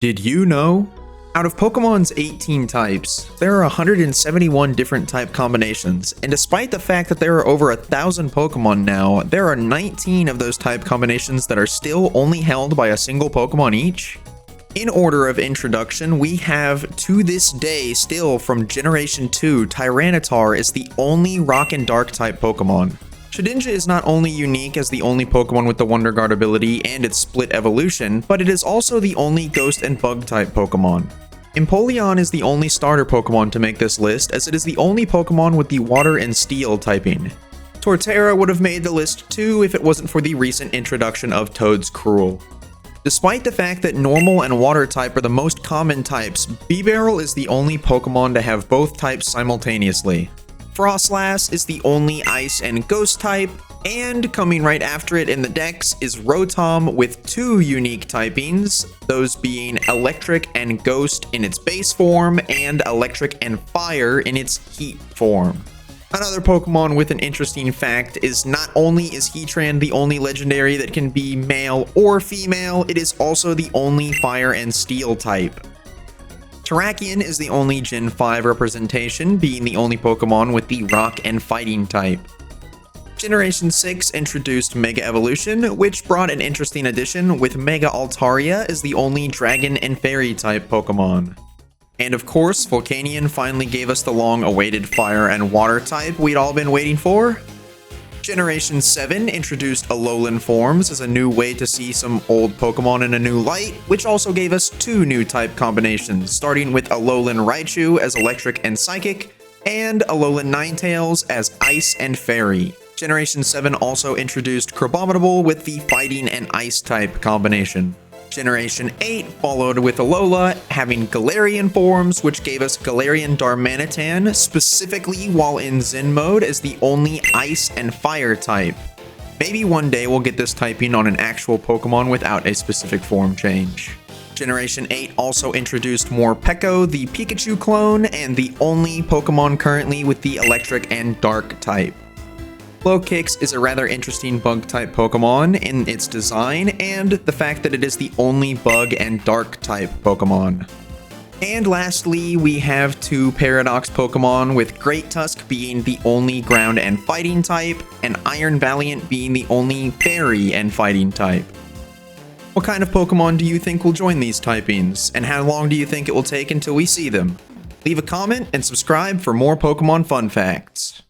Did you know? Out of Pokemon's 18 types, there are 171 different type combinations, and despite the fact that there are over 1,000 Pokemon now, there are 19 of those type combinations that are still only held by a single Pokemon each. In order of introduction, we have, to this day still from Generation 2, Tyranitar is the only Rock and Dark type Pokemon. Shedinja is not only unique as the only Pokemon with the Wonder Guard ability and its split evolution, but it is also the only Ghost and Bug type Pokemon. Empoleon is the only starter Pokemon to make this list, as it is the only Pokemon with the Water and Steel typing. Torterra would have made the list too if it wasn't for the recent introduction of Toad's Cruel. Despite the fact that Normal and Water type are the most common types, Bibarel is the only Pokemon to have both types simultaneously. Frostlass is the only Ice and Ghost type, and coming right after it in the dex is Rotom with two unique typings, those being Electric and Ghost in its base form, and Electric and Fire in its heat form. Another Pokemon with an interesting fact is not only is Heatran the only legendary that can be male or female, it is also the only Fire and Steel type. Terrakion is the only Gen 5 representation, being the only Pokemon with the Rock and Fighting type. Generation 6 introduced Mega Evolution, which brought an interesting addition with Mega Altaria as the only Dragon and Fairy type Pokemon. And of course, Volcanion finally gave us the long-awaited Fire and Water type we'd all been waiting for. Generation 7 introduced Alolan forms as a new way to see some old Pokemon in a new light, which also gave us two new type combinations, starting with Alolan Raichu as Electric and Psychic, and Alolan Ninetales as Ice and Fairy. Generation 7 also introduced Crabominable with the Fighting and Ice type combination. Generation 8 followed with Alola having Galarian forms, which gave us Galarian Darmanitan, specifically while in Zen mode as the only Ice and Fire type. Maybe one day we'll get this typing on an actual Pokemon without a specific form change. Generation 8 also introduced Morpeko, the Pikachu clone, and the only Pokemon currently with the Electric and Dark type. Lowkix is a rather interesting bug-type Pokemon in its design, and the fact that it is the only bug and dark-type Pokemon. And lastly, we have two Paradox Pokemon, with Great Tusk being the only ground and fighting type, and Iron Valiant being the only fairy and fighting type. What kind of Pokemon do you think will join these typings, and how long do you think it will take until we see them? Leave a comment and subscribe for more Pokemon fun facts.